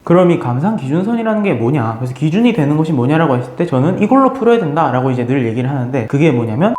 그럼 이 감상 기준선이라는 게 뭐냐, 그래서 기준이 되는 것이 뭐냐라고 했을 때 저는 이걸로 풀어야 된다라고 이제 늘 얘기를 하는데, 그게 뭐냐면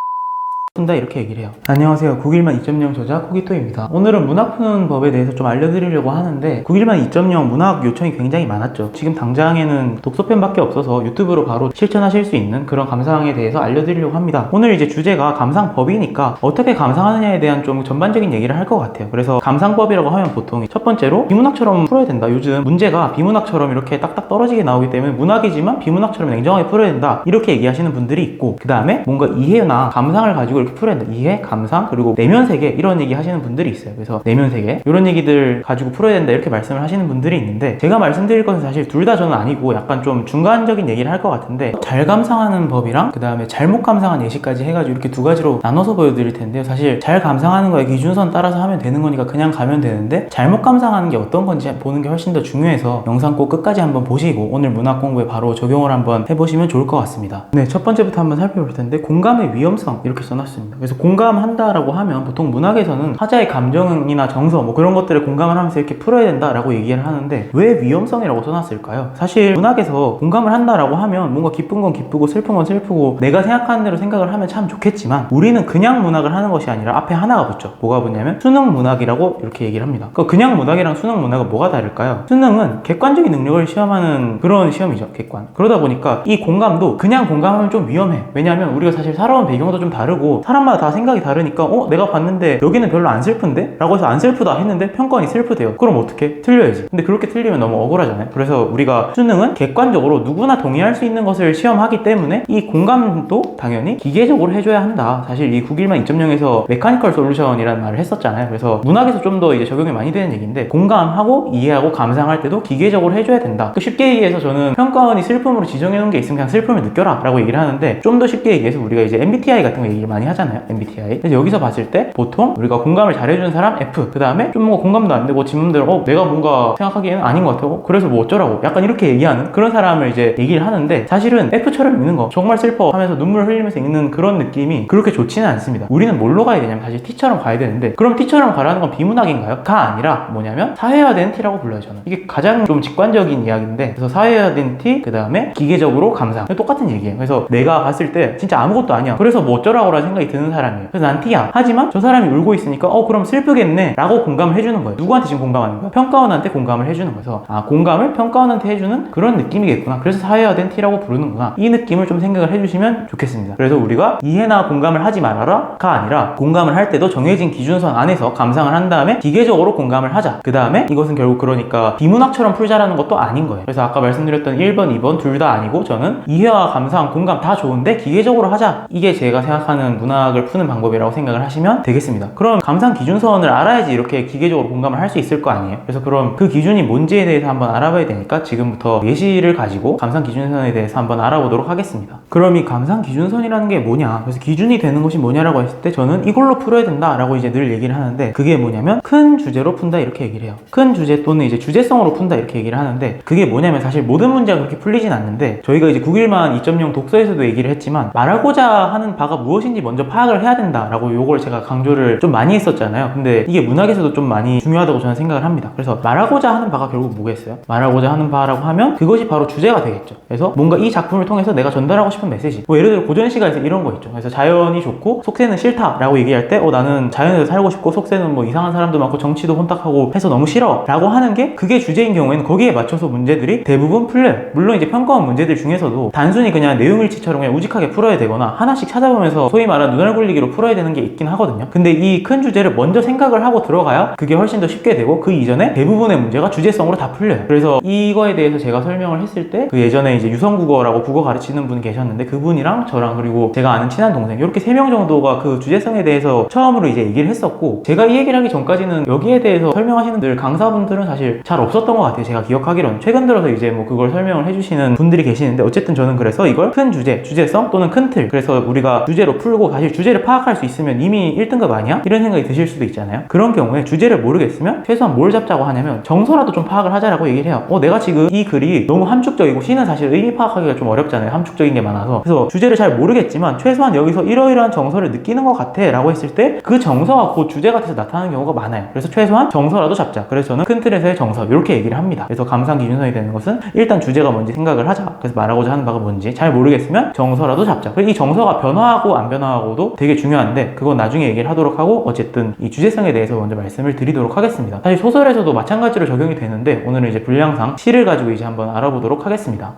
푼다 이렇게 얘기를 해요. 안녕하세요. 9일만 2.0 저자 코기토입니다. 오늘은 문학 푸는 법에 대해서 좀 알려드리려고 하는데, 9일만 2.0 문학 요청이 굉장히 많았죠. 지금 당장에는 독서편밖에 없어서 유튜브로 바로 실천하실 수 있는 그런 감상에 대해서 알려드리려고 합니다. 오늘 이제 주제가 감상법이니까 어떻게 감상하느냐에 대한 좀 전반적인 얘기를 할 것 같아요. 그래서 감상법이라고 하면 보통 첫 번째로 비문학처럼 풀어야 된다. 요즘 문제가 비문학처럼 이렇게 딱딱 떨어지게 나오기 때문에 문학이지만 비문학처럼 냉정하게 풀어야 된다, 이렇게 얘기하시는 분들이 있고, 그 다음에 뭔가 이해나 감상을 가지고 이렇게 풀어야 된다. 이해, 감상, 그리고 내면 세계, 이런 얘기 하시는 분들이 있어요. 그래서 내면 세계 이런 얘기들 가지고 풀어야 된다, 이렇게 말씀을 하시는 분들이 있는데, 제가 말씀드릴 것은 사실 둘 다 저는 아니고 약간 좀 중간적인 얘기를 할 것 같은데, 잘 감상하는 법이랑 그 다음에 잘못 감상한 예시까지 해가지고 이렇게 두 가지로 나눠서 보여드릴 텐데요. 사실 잘 감상하는 거에 기준선 따라서 하면 되는 거니까 그냥 가면 되는데, 잘못 감상하는 게 어떤 건지 보는 게 훨씬 더 중요해서 영상 꼭 끝까지 한번 보시고 오늘 문학 공부에 바로 적용을 한번 해보시면 좋을 것 같습니다. 네, 첫 번째부터 한번 살펴볼 텐데, 공감의 위험성 이렇게 써놨습니다. 그래서 공감한다라고 하면 보통 문학에서는 화자의 감정이나 정서 뭐 그런 것들에 공감을 하면서 이렇게 풀어야 된다라고 얘기를 하는데, 왜 위험성이라고 써놨을까요? 사실 문학에서 공감을 한다라고 하면 뭔가 기쁜 건 기쁘고 슬픈 건 슬프고 내가 생각하는 대로 생각을 하면 참 좋겠지만, 우리는 그냥 문학을 하는 것이 아니라 앞에 하나가 붙죠. 뭐가 붙냐면 수능 문학이라고 이렇게 얘기를 합니다. 그냥 문학이랑 수능 문학은 뭐가 다를까요? 수능은 객관적인 능력을 시험하는 그런 시험이죠. 객관. 그러다 보니까 이 공감도 그냥 공감하면 좀 위험해. 왜냐하면 우리가 사실 살아온 배경도 좀 다르고 사람마다 다 생각이 다르니까 내가 봤는데 여기는 별로 안 슬픈데? 라고 해서 안 슬프다 했는데 평가원이 슬프대요. 그럼 어떻게? 틀려야지. 근데 그렇게 틀리면 너무 억울하잖아요. 그래서 우리가 수능은 객관적으로 누구나 동의할 수 있는 것을 시험하기 때문에 이 공감도 당연히 기계적으로 해줘야 한다. 사실 이 9일만 2.0에서 메카니컬 솔루션이라는 말을 했었잖아요. 그래서 문학에서 좀 더 이제 적용이 많이 되는 얘기인데, 공감하고 이해하고 감상할 때도 기계적으로 해줘야 된다. 쉽게 얘기해서 저는 평가원이 슬픔으로 지정해 놓은 게 있으면 그냥 슬픔을 느껴라 라고 얘기를 하는데, 좀 더 쉽게 얘기해서 우리가 이제 MBTI 같은 거 얘기를 많이 하잖아요. MBTI. 그래서 여기서 봤을 때 보통 우리가 공감을 잘해주는 사람 F, 그 다음에 좀 뭔가 공감도 안 되고 지맘대로 내가 뭔가 생각하기에는 아닌 것 같아, 그래서 뭐 어쩌라고 약간 이렇게 얘기하는 그런 사람을 이제 얘기를 하는데, 사실은 F처럼 읽는 거 정말 슬퍼 하면서 눈물 흘리면서 읽는 그런 느낌이 그렇게 좋지는 않습니다. 우리는 뭘로 가야 되냐면 사실 T처럼 가야 되는데, 그럼 T처럼 가라는 건 비문학인가요? 가 아니라 뭐냐면 사회화된 T라고 불러요. 저는 이게 가장 좀 직관적인 이야기인데, 그래서 사회화된 T, 그 다음에 기계적으로 감상, 똑같은 얘기예요. 그래서 내가 봤을 때 진짜 아무것도 아니야, 그래서 뭐 어쩌라고 라는 생각이 드는 사람이에요. 그래서 난 T야. 하지만 저 사람이 울고 있으니까 그럼 슬프겠네 라고 공감을 해주는 거예요. 누구한테 지금 공감하는 거야? 평가원한테 공감을 해주는 거여서, 공감을 평가원한테 해주는 그런 느낌이겠구나, 그래서 사회화된 T라고 부르는구나, 이 느낌을 좀 생각을 해주시면 좋겠습니다. 그래서 우리가 이해나 공감을 하지 말아라 가 아니라, 공감을 할 때도 정해진 기준선 안에서 감상을 한 다음에 기계적으로 공감을 하자. 그 다음에 이것은 결국 그러니까 비문학처럼 풀자라는 것도 아닌 거예요. 그래서 아까 말씀드렸던 1번, 2번 둘 다 아니고, 저는 이해와 감상, 공감 다 좋은데 기계적으로 하자, 이게 제가 생각하는 문학을 푸는 방법이라고 생각을 하시면 되겠습니다. 그럼 감상 기준선을 알아야지 이렇게 기계적으로 공감을 할 수 있을 거 아니에요. 그래서 그럼 그 기준이 뭔지에 대해서 한번 알아봐야 되니까 지금부터 예시를 가지고 감상 기준선에 대해서 한번 알아보도록 하겠습니다. 그럼 이 감상 기준선이라는 게 뭐냐, 그래서 기준이 되는 것이 뭐냐라고 했을 때 저는 이걸로 풀어야 된다라고 이제 늘 얘기를 하는데, 그게 뭐냐면 큰 주제로 푼다 이렇게 얘기를 해요. 큰 주제 또는 이제 주제성으로 푼다 이렇게 얘기를 하는데, 그게 뭐냐면 사실 모든 문제가 그렇게 풀리진 않는데, 저희가 이제 9일만 2.0 독서에서도 얘기를 했지만 말하고자 하는 바가 무엇인지 먼저 파악을 해야 된다라고 요걸 제가 강조를 좀 많이 했었잖아요. 근데 이게 문학에서도 좀 많이 중요하다고 저는 생각을 합니다. 그래서 말하고자 하는 바가 결국 뭐겠어요? 말하고자 하는 바라고 하면 그것이 바로 주제가 되겠죠. 그래서 뭔가 이 작품을 통해서 내가 전달하고 싶은 메시지, 뭐 예를 들어 고전 시가에서 이런 거 있죠. 그래서 자연이 좋고 속세는 싫다라고 얘기할 때 나는 자연에서 살고 싶고 속세는 뭐 이상한 사람도 많고 정치도 혼탁하고 해서 너무 싫어 라고 하는 게 그게 주제인 경우에는 거기에 맞춰서 문제들이 대부분 풀려요. 물론 이제 평가원 문제들 중에서도 단순히 그냥 내용일치처럼 그냥 우직하게 풀어야 되거나 하나씩 찾아보면서 소위 말하는 눈알 굴리기로 풀어야 되는 게 있긴 하거든요. 근데 이 큰 주제를 먼저 생각을 하고 들어가야 그게 훨씬 더 쉽게 되고, 그 이전에 대부분의 문제가 주제성으로 다 풀려요. 그래서 이거에 대해서 제가 설명을 했을 때 그 예전에 이제 유성국어라고 국어 가르치는 분이 계셨는데, 그분이랑 저랑 그리고 제가 아는 친한 동생 이렇게 3명 정도가 그 주제성에 대해서 처음으로 이제 얘기를 했었고, 제가 이 얘기를 하기 전까지는 여기에 대해서 설명하시는 분들 강사분들은 사실 잘 없었던 것 같아요. 제가 기억하기로는 최근 들어서 이제 뭐 그걸 설명을 해주시는 분들이 계시는데, 어쨌든 저는 그래서 이걸 큰 주제, 주제성 또는 큰 틀, 그래서 우리가 주제로 풀고 사실 주제를 파악할 수 있으면 이미 1등급 아니야? 이런 생각이 드실 수도 있잖아요. 그런 경우에 주제를 모르겠으면 최소한 뭘 잡자고 하냐면 정서라도 좀 파악을 하자라고 얘기를 해요. 내가 지금 이 글이 너무 함축적이고 시는 사실 의미 파악하기가 좀 어렵잖아요. 함축적인 게 많아서. 그래서 주제를 잘 모르겠지만 최소한 여기서 이러이러한 정서를 느끼는 것 같아 라고 했을 때 그 정서가 그 주제 같아서 나타나는 경우가 많아요. 그래서 최소한 정서라도 잡자. 그래서 저는 큰 틀에서의 정서 이렇게 얘기를 합니다. 그래서 감상 기준선이 되는 것은 일단 주제가 뭔지 생각을 하자. 그래서 말하고자 하는 바가 뭔지 잘 모르겠으면 정서라도 잡자. 그리고 이 정서가 변화하고 안 변화하고도 되게 중요한데 그건 나중에 얘기를 하도록 하고 어쨌든 이 주제성에 대해서 먼저 말씀을 드리도록 하겠습니다. 사실 소설에서도 마찬가지로 적용이 되는데 오늘은 이제 분량상 시를 가지고 이제 한번 알아보도록 하겠습니다.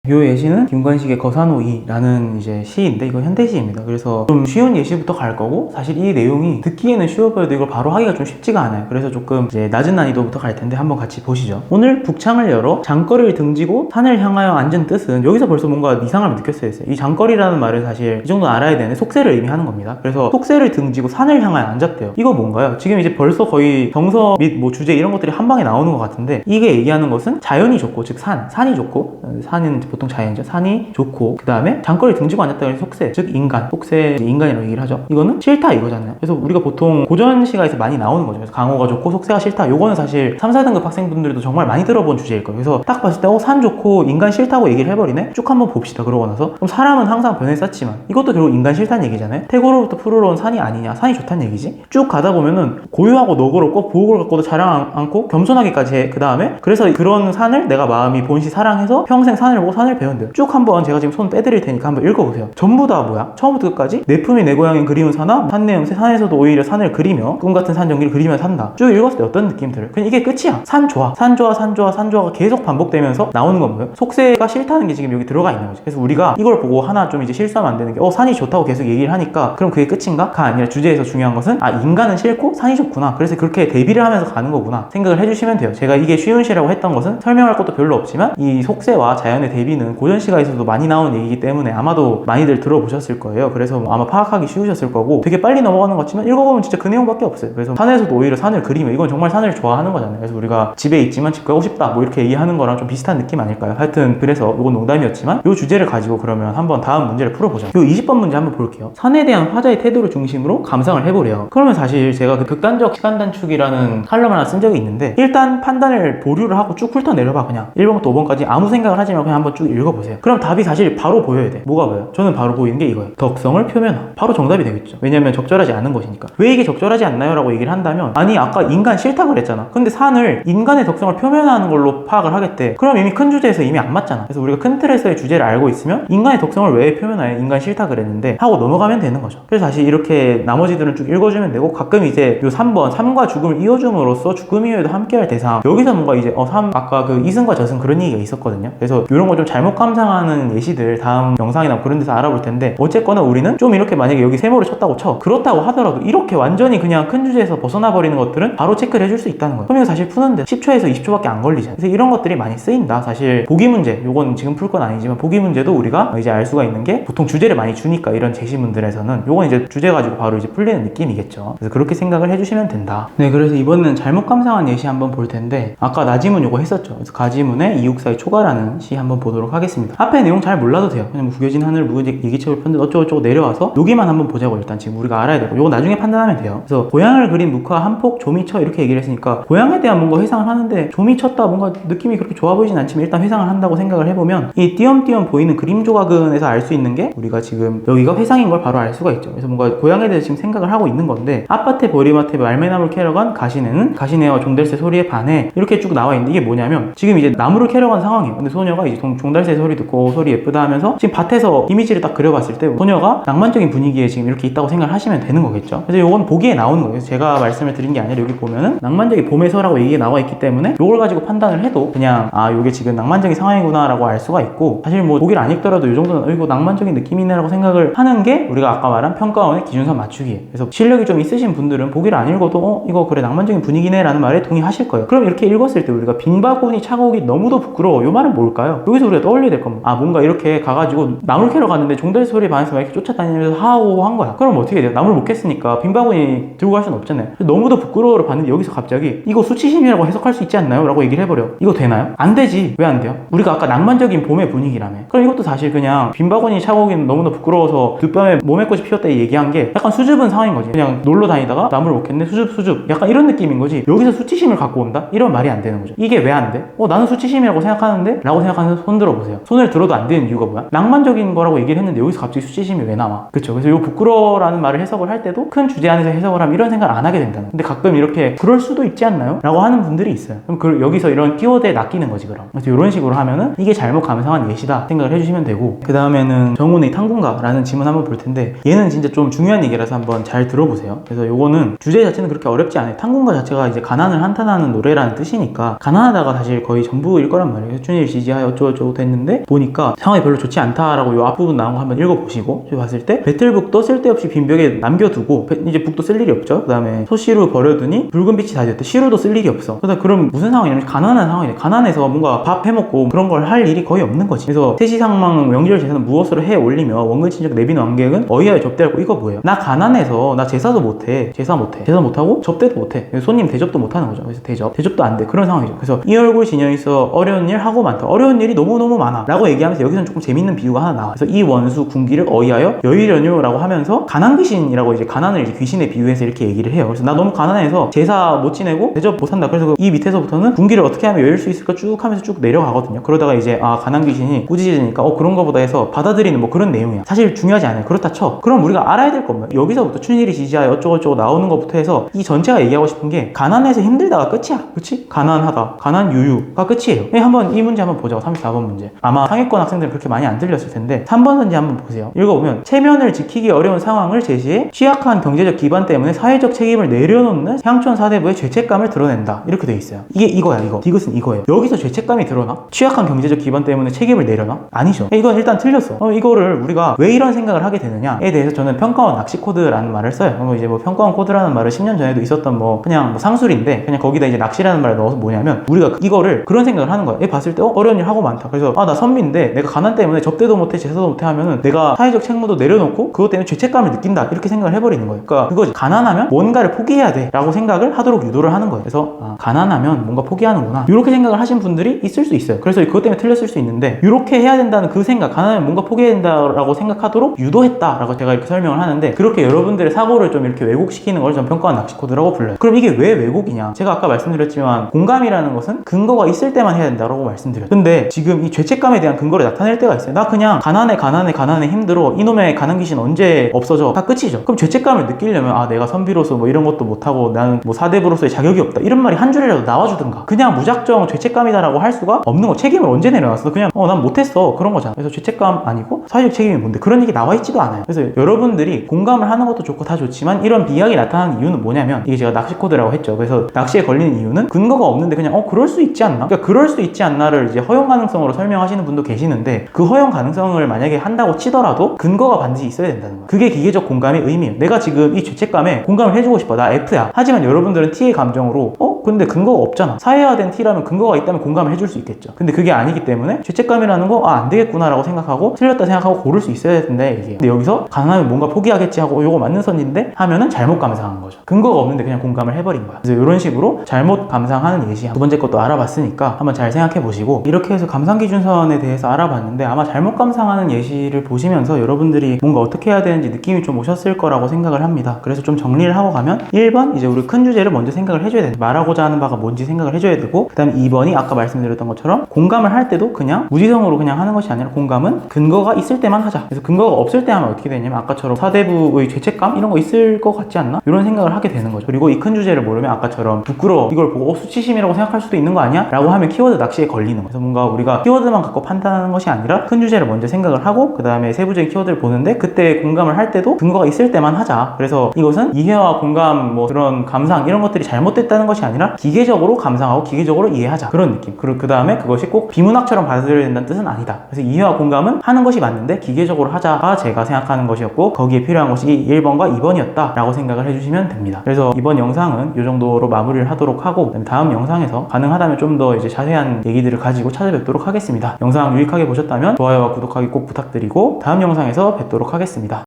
요 예시는 김관식의 거사노이라는 이제 시인데 이거 현대시입니다. 그래서 좀 쉬운 예시부터 갈 거고 사실 이 내용이 듣기에는 쉬워 보여도 이걸 바로 하기가 좀 쉽지가 않아요. 그래서 조금 이제 낮은 난이도부터 갈 텐데 한번 같이 보시죠. 오늘 북창을 열어 장거리를 등지고 산을 향하여 앉은 뜻은 여기서 벌써 뭔가 이상함을 느꼈어야 했어요. 이 장거리라는 말은 사실 이 정도 알아야 되는데 속세를 의미하는 겁니다. 그래서 속세를 등지고 산을 향하여 앉았대요. 이거 뭔가요? 지금 이제 벌써 거의 정서 및 뭐 주제 이런 것들이 한 방에 나오는 것 같은데 이게 얘기하는 것은 자연이 좋고 즉 산이 좋고 산은 보통 자연이죠. 산이 좋고 그 다음에 장거리 등지고 앉았다는 게 속세 즉 인간 속세 인간이라고 얘기를 하죠. 이거는 싫다 이거잖아요. 그래서 우리가 보통 고전 시가에서 많이 나오는 거죠. 그래서 강호가 좋고 속세가 싫다 요거는 사실 3, 4등급 학생분들도 정말 많이 들어본 주제일 거예요. 그래서 딱 봤을 때 산 좋고 인간 싫다고 얘기를 해버리네. 쭉 한번 봅시다. 그러고 나서 그럼 사람은 항상 변해 쌓지만 이것도 결국 인간 싫다는 얘기잖아요. 태고로부터 푸르러 온 산이 아니냐 산이 좋다는 얘기지. 쭉 가다 보면은 고유하고 너그럽고 보호를 갖고도 자랑 않고 겸손하기까지 해. 그 다음에 그래서 그런 산을 내가 마음이 본시 사랑해서 평생 산을 보고 산을 배운대요. 쭉 한번 제가 지금 손 빼드릴 테니까 한번 읽어보세요. 전부 다 뭐야? 처음부터 끝까지 내 품이 내 고향인 그리운 산하 산내음새 산에서도 오히려 산을 그리며 꿈같은 산정기를 그리며 산다. 쭉 읽었을 때 어떤 느낌 들어요? 그냥 이게 끝이야. 산 좋아 산 좋아 산 좋아 산 좋아가 계속 반복되면서 나오는 건 뭐예요? 속세가 싫다는 게 지금 여기 들어가 있는 거죠. 그래서 우리가 이걸 보고 하나 좀 이제 실수하면 안 되는 게 산이 좋다고 계속 얘기를 하니까 그럼 그게 끝인가? 가 아니라 주제에서 중요한 것은 인간은 싫고 산이 좋구나. 그래서 그렇게 대비를 하면서 가는 거구나 생각을 해주시면 돼요. 제가 이게 쉬운 시라고 했던 것은 설명할 것도 별로 없지만 이 속세와 자연의 대비는 고전 시가에서도 많이 나온 얘기이기 때문에 아마도 많이들 들어보셨을 거예요. 그래서 아마 파악하기 쉬우셨을 거고 되게 빨리 넘어가는 것 같지만 읽어보면 진짜 그 내용밖에 없어요. 그래서 산에서도 오히려 산을 그리며 이건 정말 산을 좋아하는 거잖아요. 그래서 우리가 집에 있지만 집 가고 싶다 뭐 이렇게 얘기하는 거랑 좀 비슷한 느낌 아닐까요? 하여튼 그래서 이건 농담이었지만 이 주제를 가지고 그러면 한번 다음 문제를 풀어보죠. 이 20번 문제 한번 볼게요. 산에 대한 화자의 태도를 중심으로 감상을 해보래요. 그러면 사실 제가 그 극단적 시간 단축이라는 칼럼 하나 쓴 적이 있는데 일단 판단을 보류를 하고 쭉 훑어내려봐. 그냥 1번부터 5번까지 아무 생각을 하지 말고 그냥 한번 쭉 읽어보세요. 그럼 답이 사실 바로 보여야 돼. 뭐가 보여요? 저는 바로 보이는 게 이거예요. 덕성을 표면화. 바로 정답이 되겠죠. 왜냐면 적절하지 않은 것이니까. 왜 이게 적절하지 않나요? 라고 얘기를 한다면 아니 아까 인간 싫다 그랬잖아. 근데 산을 인간의 덕성을 표면화하는 걸로 파악을 하겠대. 그럼 이미 큰 주제에서 이미 안 맞잖아. 그래서 우리가 큰 틀에서의 주제를 알고 있으면 인간의 덕성을 왜 표면화해? 인간 싫다 그랬는데 하고 넘어가면 되는 거죠. 그래서 사실 이렇게 나머지들은 쭉 읽어주면 되고 가끔 이제 요 3번 삶과 죽음을 이어줌으로써 죽음 이후에도 함께할 대상 여기서 뭔가 이제 아까 그 이승과 저승 그런 얘기가 있었거든요. 그래서 이런 거 좀 잘못 감상하는 예시들 다음 영상이나 그런 데서 알아볼 텐데 어쨌거나 우리는 좀 이렇게 만약에 여기 세모를 쳤다고 쳐 그렇다고 하더라도 이렇게 완전히 그냥 큰 주제에서 벗어나 버리는 것들은 바로 체크를 해줄 수 있다는 거예요. 그럼 이거 사실 푸는데 10초에서 20초밖에 안 걸리잖아요. 그래서 이런 것들이 많이 쓰인다. 사실 보기 문제 요건 지금 풀 건 아니지만 보기 문제도 우리가 이제 알 수가 있는 게 보통 주제를 많이 주니까 이런 제시문들에서는 요건 이제 주제 가지고 바로 이제 풀리는 느낌이겠죠. 그래서 그렇게 생각을 해주시면 된다. 네, 그래서 이번에는 잘못 감상한 예시 한번 볼 텐데 아까 나지문 요거 했었죠. 그래서 가지문의 이육사의 초가라는 시 한번 보도록 하겠습니다. 앞에 내용 잘 몰라도 돼요. 그냥 뭐 구겨진 하늘 묵은 이기채울 편들 어쩌고저쩌고 내려와서 여기만 한번 보자고. 일단 지금 우리가 알아야 되고 요거 나중에 판단하면 돼요. 그래서 고향을 그린 묵화 한폭 조미쳐 이렇게 얘기를 했으니까 고향에 대한 뭔가 회상을 하는데 조미쳤다 뭔가 느낌이 그렇게 좋아 보이진 않지만 일단 회상을 한다고 생각을 해보면 이 띄엄띄엄 보이는 그림 조각은에서 알 수 있는 게 우리가 지금 여기가 회상인 걸 바로 알 수가 있죠. 그래서 뭔가 고향에 대해서 지금 생각을 하고 있는 건데 앞밭에 보리밭에 말매나무를 캐러 간 가시네는 가시네와 종달새 소리에 반해 이렇게 쭉 나와 있는데 이게 뭐냐면 지금 이제 나무를 캐러 간 상황이에요. 근데 소녀가 이제 종달새 소리 듣고 소리 예쁘다 하면서 지금 밭에서 이미지를 딱 그려봤을 때 소녀가 낭만적인 분위기에 지금 이렇게 있다고 생각을 하시면 되는 거겠죠. 그래서 요건 보기에 나오는 거예요. 그래서 제가 말씀을 드린 게 아니라 여기 보면은 낭만적인 봄에서라고 얘기가 나와 있기 때문에 요걸 가지고 판단을 해도 그냥 요게 지금 낭만적인 상황이구나 라고 알 수가 있고 사실 뭐 보기를 안 읽더라도 요 정도는 이거 낭만적인 느낌이네 라고 생각을 하는 게 우리가 아까 말한 평가원의 기준선 맞추기예요. 그래서 실력이 좀 있으신 분들은 보기를 안 읽어도 이거 그래 낭만적인 분위기네 라는 말에 동의하실 거예요. 그럼 이렇게 읽었을 때 우리가 빙바구니 차고 오기 너무도 부끄러워 요 말은 뭘까요? 여기서 우리가 우리가 떠올려야 될 겁니다. 아, 뭔가 이렇게 가가지고 나물 캐러 갔는데 종달 소리에 반해서 막 이렇게 쫓아다니면서 하하호호 한 거야. 그럼 어떻게 돼요? 나물 못 캤으니까 빈 바구니 들고 갈 수는 없잖아요. 너무도 부끄러워를 받는데 여기서 갑자기 이거 수치심이라고 해석할 수 있지 않나요? 라고 얘기를 해버려. 이거 되나요? 안 되지. 왜 안 돼요? 우리가 아까 낭만적인 봄의 분위기라며. 그럼 이것도 사실 그냥 빈 바구니 차고 오기는 너무나 부끄러워서 뒷밤에 몸에 꽃이 피었다 얘기한 게 약간 수줍은 상황인 거지. 그냥 놀러 다니다가 나물 못 캤네 수줍 약간 이런 느낌인 거지. 여기서 수치심을 갖고 온다? 이런 말이 안 되는 거죠. 이게 왜 안 돼? 나는 수치심이라고 생각하는데? 라고 생각하는 손 들어보세요. 손을 들어도 안 되는 이유가 뭐야? 낭만적인 거라고 얘기를 했는데 여기서 갑자기 수치심이 왜 나와? 그쵸? 그래서 이 부끄러워라는 말을 해석을 할 때도 큰 주제 안에서 해석을 하면 이런 생각을 안 하게 된다는. 근데 가끔 이렇게 그럴 수도 있지 않나요? 라고 하는 분들이 있어요. 그럼 여기서 이런 키워드에 낚이는 거지 그럼. 그래서 이런 식으로 하면은 이게 잘못 감상한 예시다 생각을 해주시면 되고, 그 다음에는 정훈의 탐군가라는 지문 한번 볼 텐데 얘는 진짜 좀 중요한 얘기라서 한번 잘 들어보세요. 그래서 요거는 주제 자체는 그렇게 어렵지 않아요. 탐군가 자체가 이제 가난을 한탄하는 노래라는 뜻이니까 가난하다가 사실 거의 전부일 거란 말이에요. 춘일 지지하여 어쩌고저쩌고 됐는데 보니까 상황이 별로 좋지 않다라고 요 앞부분 나온 거 한번 읽어보시고 봤을 때 배틀북도 쓸데없이 빈벽에 남겨두고 이제 북도 쓸 일이 없죠. 그 다음에 소시루 버려두니 붉은 빛이 다 되었다. 시루도 쓸 일이 없어. 그러다 그럼 무슨 상황이냐면 가난한 상황이네. 가난해서 뭔가 밥 해먹고 그런 걸 할 일이 거의 없는 거지. 그래서 세시상망 명절 제사는 무엇으로 해 올리며 원근 친척 내빈 왕객은 어이하여 접대하고. 이거 뭐예요? 나 가난해서 나 제사도 못해. 제사 못하고 접대도 못해. 손님 대접도 못하는 거죠. 그래서 대접도 안 돼. 그런 상황이죠. 그래서 이 얼굴 진영이 있어 어려운 일 하고 많다. 어려운 일이 너무너무 많아 라고 얘기하면서 여기서는 조금 재밌는 비유가 하나 나와. 그래서 이 원수 군기를 어이하여 여의려뇨라고 하면서 가난귀신이라고 이제 가난을 이제 귀신에 비유해서 이렇게 얘기를 해요. 그래서 나 너무 가난해서 제사 못 지내고 대접 못 한다. 그래서 이 밑에서부터는 군기를 어떻게 하면 여일 수 있을까 쭉 하면서 쭉 내려가거든요. 그러다가 이제 가난귀신이 꾸짖으니까 그런 거보다 해서 받아들이는 뭐 그런 내용이야. 사실 중요하지 않아요. 그렇다 쳐. 그럼 우리가 알아야 될 겁니다. 여기서부터 춘일이 지지하여 어쩌고저쩌고 나오는 것부터 해서 이 전체가 얘기하고 싶은 게 가난해서 힘들다가 끝이야. 그치? 가난하다. 가난 유유가 끝이에요. 한번 이 문제 한번 보자고. 34번 문제. 아마 상위권 학생들은 그렇게 많이 안 들렸을 텐데 3번 선지 한번 보세요. 읽어보면 체면을 지키기 어려운 상황을 제시해 취약한 경제적 기반 때문에 사회적 책임을 내려놓는 향촌 사대부의 죄책감을 드러낸다. 이렇게 돼 있어요. 이게 이거야. 이거. 디귿은 이거예요. 여기서 죄책감이 드러나? 취약한 경제적 기반 때문에 책임을 내려놔? 아니죠. 이건 일단 틀렸어. 이거를 우리가 왜 이런 생각을 하게 되느냐에 대해서 저는 평가원 낚시 코드라는 말을 써요. 이제 뭐 평가원 코드라는 말은 10년 전에도 있었던 그냥 상술인데 그냥 거기다 이제 낚시라는 말을 넣어서 뭐냐면 우리가 이거를 그런 생각을 하는 거야. 얘 봤을 때 어려운 일 하고 많다. 그래서 나 선비인데 내가 가난 때문에 접대도 못해 제사도 못해 하면은 내가 사회적 책무도 내려놓고 그것 때문에 죄책감을 느낀다. 이렇게 생각을 해버리는 거예요. 그러니까 그거지. 가난하면 뭔가를 포기해야 돼 라고 생각을 하도록 유도를 하는 거예요. 그래서 가난하면 뭔가 포기하는구나. 이렇게 생각을 하신 분들이 있을 수 있어요. 그래서 그것 때문에 틀렸을 수 있는데 이렇게 해야 된다는 그 생각, 가난하면 뭔가 포기해야 된다라고 생각하도록 유도했다라고 제가 이렇게 설명을 하는데 그렇게 여러분들의 사고를 좀 이렇게 왜곡시키는 걸 전 평가원 낚시 코드라고 불러요. 그럼 이게 왜 왜곡이냐? 제가 아까 말씀드렸지만 공감이라는 것은 근거가 있을 때만 해야 된다고 말씀드렸죠. 근데 지금 이 죄책감에 대한 근거를 나타낼 때가 있어요. 나 그냥 가난해 힘들어. 이놈의 가난 귀신 언제 없어져? 다 끝이죠. 그럼 죄책감을 느끼려면 내가 선비로서 뭐 이런 것도 못하고 나는 뭐 사대부로서의 자격이 없다. 이런 말이 한 줄이라도 나와주든가. 그냥 무작정 죄책감이다라고 할 수가 없는 거. 책임을 언제 내려놨어? 그냥 난 못했어. 그런 거잖아. 그래서 죄책감 아니고 사회적 책임이 뭔데? 그런 얘기 나와 있지도 않아요. 그래서 여러분들이 공감을 하는 것도 좋고 다 좋지만 이런 비약이 나타나는 이유는 뭐냐면 이게 제가 낚시 코드라고 했죠. 그래서 낚시에 걸리는 이유는 근거가 없는데 그냥 그럴 수 있지 않나? 그러니까 그럴 수 있지 않나를 이제 허용 가능성으로 설명하시는 분도 계시는데 그 허용 가능성을 만약에 한다고 치더라도 근거가 반드시 있어야 된다는 거예요. 그게 기계적 공감의 의미예요. 내가 지금 이 죄책감에 공감을 해주고 싶어. 나 F야. 하지만 여러분들은 T의 감정으로 근데 근거가 없잖아. 사회화된 T라면 근거가 있다면 공감을 해줄 수 있겠죠. 근데 그게 아니기 때문에 죄책감이라는 거 안 되겠구나 라고 생각하고 틀렸다 생각하고 고를 수 있어야 된다 이게. 근데 여기서 가난하면 뭔가 포기하겠지 하고 요거 맞는 선인데 하면은 잘못 감상한 거죠. 근거가 없는데 그냥 공감을 해버린 거야. 그래서 이런 식으로 잘못 감상하는 예시 두 번째 것도 알아봤으니까 한번 잘 생각해 보시고, 이렇게 해서 감상기준선에 대해서 알아봤는데 아마 잘못 감상하는 예시를 보시면서 여러분들이 뭔가 어떻게 해야 되는지 느낌이 좀 오셨을 거라고 생각을 합니다. 그래서 좀 정리를 하고 가면 1번 이제 우리 큰 주제를 먼저 생각을 해줘야 된다. 말하고자 하는 바가 뭔지 생각을 해줘야 되고, 그 다음에 2번이 아까 말씀드렸던 것처럼 공감을 할 때도 그냥 무지성으로 그냥 하는 것이 아니라 공감은 근거가 있을 때만 하자. 그래서 근거가 없을 때 하면 어떻게 되냐면 아까처럼 사대부의 죄책감 이런 거 있을 것 같지 않나? 이런 생각을 하게 되는 거죠. 그리고 이 큰 주제를 모르면 아까처럼 부끄러워 이걸 보고 수치심이라고 생각할 수도 있는 거 아니야? 라고 하면 키워드 낚시에 걸리는 거예요. 그래서 뭔가 우리가 키워드만 갖고 판단하는 것이 아니라 큰 주제를 먼저 생각을 하고 그 다음에 세부적인 키워드를 보는데 그때 공감을 할 때도 근거가 있을 때만 하자. 그래서 이것은 이해와 공감 뭐 그런 감상 이런 것들이 잘못됐다는 것이 아니라 기계적으로 감상하고 기계적으로 이해하자. 그런 느낌. 그리고 그 다음에 그것이 꼭 비문학처럼 받아들여야 된다는 뜻은 아니다. 그래서 이해와 공감은 하는 것이 맞는데 기계적으로 하자가 제가 생각하는 것이었고 거기에 필요한 것이 1번과 2번이었다 라고 생각을 해주시면 됩니다. 그래서 이번 영상은 이 정도로 마무리를 하도록 하고 다음 영상에서 가능하다면 좀 더 이제 자세한 얘기들을 가지고 찾아뵙도록 하겠습니다. 하겠습니다. 영상 유익하게 보셨다면 좋아요와 구독하기 꼭 부탁드리고 다음 영상에서 뵙도록 하겠습니다.